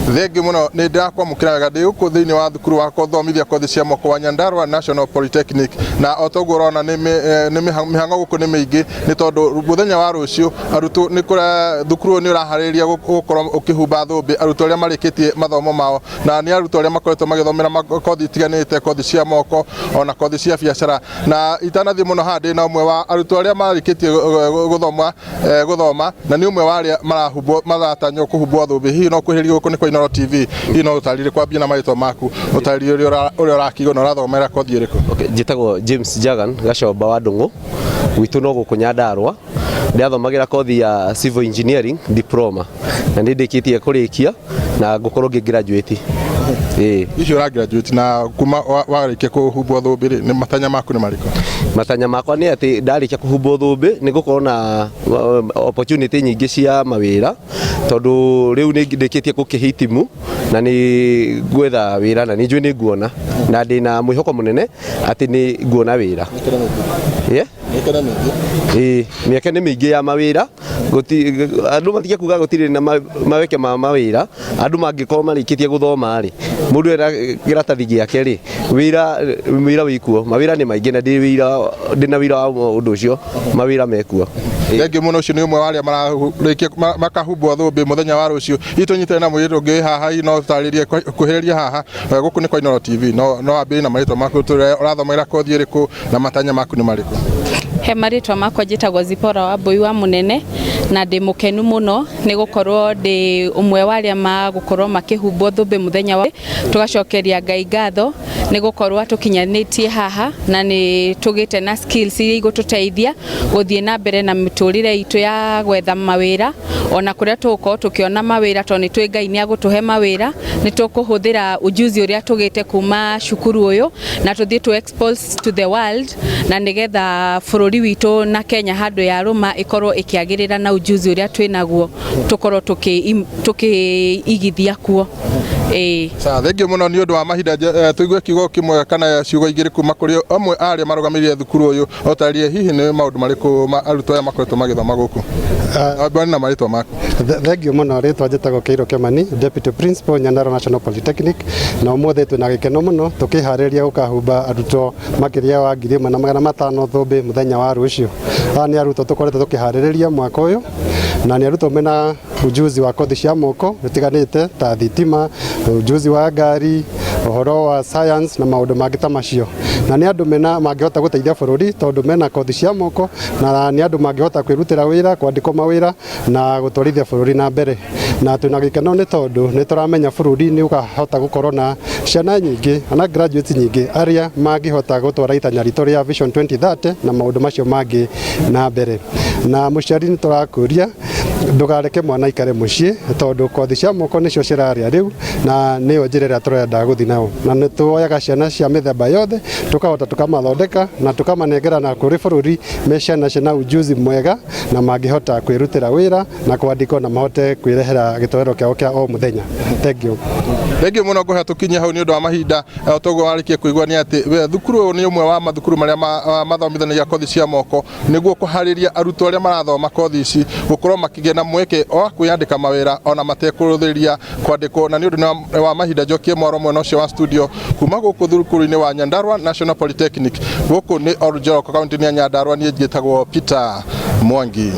Thengi muno ni ndakwa mukiraga ndi uku thiini wa thukuru wa kuthomithia kothi cia moko wa Nyandarua National Polytechnic na otoguo rona ni mihango guku ni mingi ni tondu muthenya wa rucio arutwo ni kura thukuru ni urahariria gukorwo ukihumba thumbi arutwo aria marikitie mathomo mao na ni arutwo aria makoretwo magithomera kothi tiganite kothi cia moko ona kothi cia biacara na itanathi muno handi na umwe wa arutwo aria marikitie guthoma na ni umwe wa aria maratanyo kuhumbwo thumbi hihi no kuhiriria guku ni Inooro TV ino utarire kwambia na maitho maku utarire uria urakigo na urathomera kothi iriku. Okay, njitagwo James Jagan Gacomba wa Ndungu witu no guku Nyandarua ndiathomagira kothi ya civil engineering diploma na ndikitie kurikia na ngukorwo ngigraduate. Icio ra graduate na kuma warikia kuhumbwo thumbi ni matanya maku ni mariko? Matanya makwa ni ati ndarikia kuhumbwo thumbi ni gukorwo na opportunity nyingi cia mawira tondu riu ni ndikitie gukihitimu na ni gwetha wira na ni njui ni nguona na ndina mwihoko munene ati ni nguona wira. Miaka ni mingi ya mawira andu matige kuga gutire na maweke ma mawira andu mangikorwo marikitie guthoma ri mundu era giratathi giake ri wira wikuo mawira ni maingi na ndina wira wa undu ucio mawira mekuo. Thengi muno ucio ni umwe wa aria mararikia makahumbwo thumbi muthenya wa rucio itunyitire na mwiri ungi haha no taririe kuhiriria haha guku ni Inooro TV no ambiri na marito maku urathomera kothi iriku na matanya maku ni mariku? He maritwa makwa njitagwo Zipora wa Mbui wa Munene na ndi mukenu muno ni gukorwo ndi umwe wa aria magukorwo makihumbwo thumbi muthenya wa tugacokeria Ngai ngatho ni gukorwo tukinyanitie haha na ni tugite na skills iria igututeithia guthie na mbere na miturire itu ya gwetha mawira ona kuria tuko tukiona mawira to ni twi Ngai ni agutuhe mawira ni tukuhuthira ujuzi uria tugite kuma cukuru uyu na tuthie to expose to the world na nigetha bururi witu na Kenya handu ya ruma ikorwo ikiagirira na ujuzi uria twinaguo tukorwo tukiigithia kuo. Thengi muno ni undu wa mahinda tuigue kiugo kimwe kana ciugo igiri kuma kuri amwe aria marugamirie thukuru uyu otarie hihi ni maundu mariku arutwo aya makoretwo magithoma guku abani na maritwa maku? Thengi muno ritwa njitagwo Keiro Kimani Deputy Principal Nyandarua National Polytechnic na umuthi twina gikeno muno tukihariria gukahumba arutwo makiria wa 1,500 thumbi muthenya wa rucio. Ni arutwo tukorete tukihariria mwaka uyu na ni arutwo mena ujuzi wa kothi cia moko itiganite ta thitima, ujuzi wa ngari, uhoro wa science na maundu mangi ta macio na ni andu mena mangihota guteithia bururi tondu mena kothi cia moko na ni andu mangihota kwirutira wira kwandikwo mawira na gutwarithia bururi na mbere na twina gikeno ni tondu ni turamenya bururi ni ukahota gukorwo na ciana nyingi ana graduates nyingi aria mangihota gutwara itanya ritu ria Vision 2030 na maundu macio mangi na mbere na muciari ni turakuria ndugareke mwana ikare mucii tondu kothi cia moko nicio ciraria riu na niyo njira ria turenda guthi nao na nituoyaga ciana cia mithemba yothe tukahota tukamathondeka na tukamanengera na kuri bururi me ciana cina ujuzi mwega na mangihota kwirutira wira na kwandikwo na mahote kwirehera gitowero kiao kia o muthenya. Thank you. Thengi muno nguhe tukinye hau ni undu wa mahinda otoguo warikie kuigua ni ati thukuru ni umwe wa mathukuru maria mathomithanagia kothi cia moko niguo kuhariria arutwo aria marathoma kothi ici gukorwo makigena na mweke o kwiyandika mawira ona matekuruthiria kwandikwo na ni undu wa mahinda njokie mwaro mwena ucio wa studio kuma guku thukuru-ini wa Nyandarua National Polytechnic guku ni Orjoro kaunti ya Nyandarua ni njitagwo Peter Mwangi.